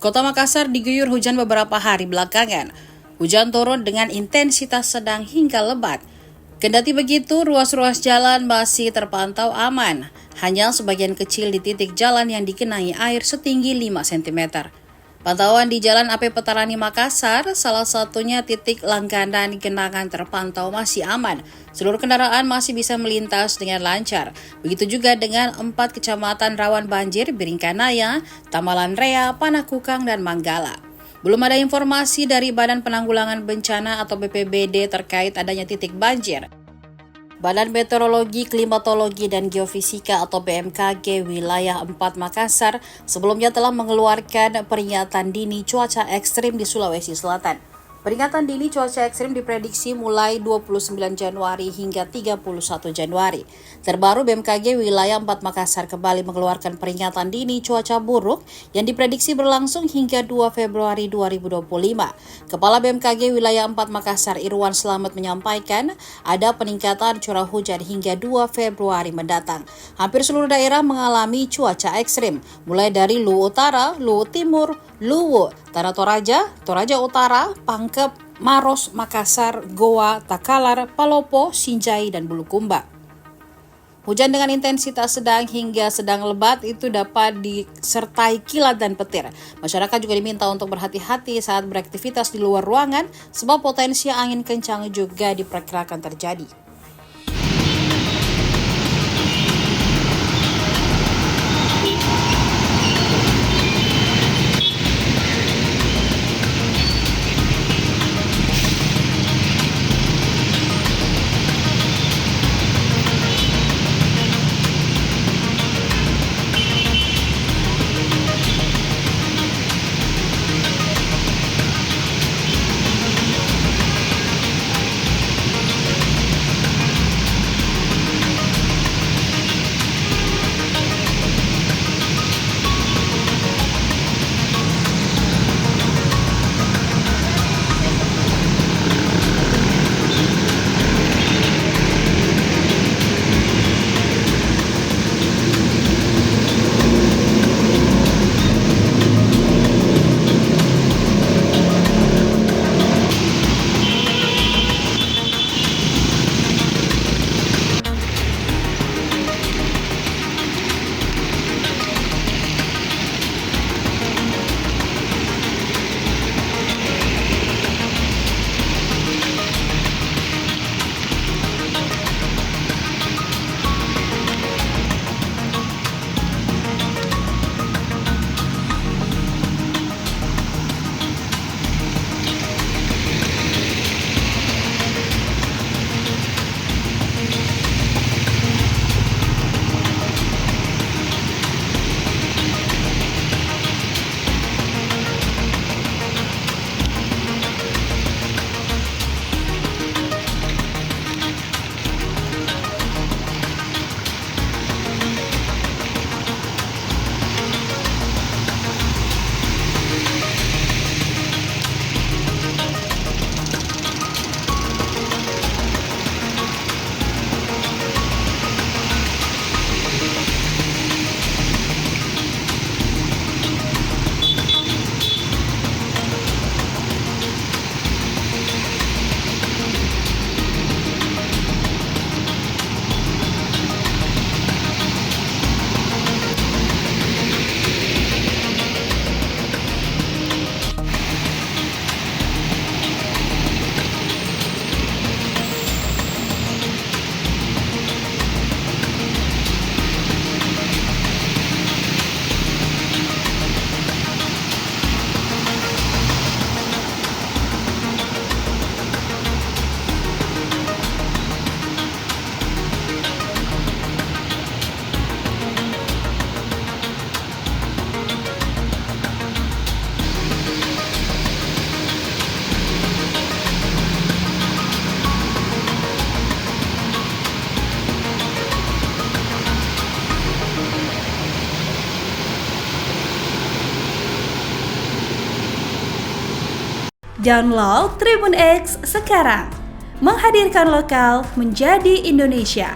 Kota Makassar diguyur hujan beberapa hari belakangan. Hujan turun dengan intensitas sedang hingga lebat. Kendati begitu, ruas-ruas jalan masih terpantau aman. Hanya sebagian kecil di titik jalan yang digenangi air setinggi 5 cm. Pantauan di Jalan AP Petani Makassar, salah satunya titik langganan genangan terpantau masih aman. Seluruh kendaraan masih bisa melintas dengan lancar. Begitu juga dengan 4 kecamatan rawan banjir, Hanya, Tamalanrea, Panakkukang, dan Manggala. Belum ada informasi dari Badan Penanggulangan Bencana atau BPBD terkait adanya titik banjir. Badan Meteorologi Klimatologi dan Geofisika atau BMKG Wilayah IV Makassar sebelumnya telah mengeluarkan peringatan dini cuaca ekstrim di Sulawesi Selatan. Peringatan dini cuaca ekstrim diprediksi mulai 29 Januari hingga 31 Januari. Terbaru BMKG Wilayah IV Makassar kembali mengeluarkan peringatan dini cuaca buruk yang diprediksi berlangsung hingga 2 Februari 2025. Kepala BMKG Wilayah IV Makassar Irwan Slamet menyampaikan ada peningkatan curah hujan hingga 2 Februari mendatang. Hampir seluruh daerah mengalami cuaca ekstrim, mulai dari Luwu Utara, Luwu Timur, Luwu, Tanah Toraja, Toraja Utara, Pangkep, Maros, Makassar, Goa, Takalar, Palopo, Sinjai, dan Bulukumba. Hujan dengan intensitas sedang hingga sedang lebat itu dapat disertai kilat dan petir. Masyarakat juga diminta untuk berhati-hati saat beraktivitas di luar ruangan sebab potensi angin kencang juga diperkirakan terjadi. Download Tribun X sekarang, menghadirkan lokal menjadi Indonesia.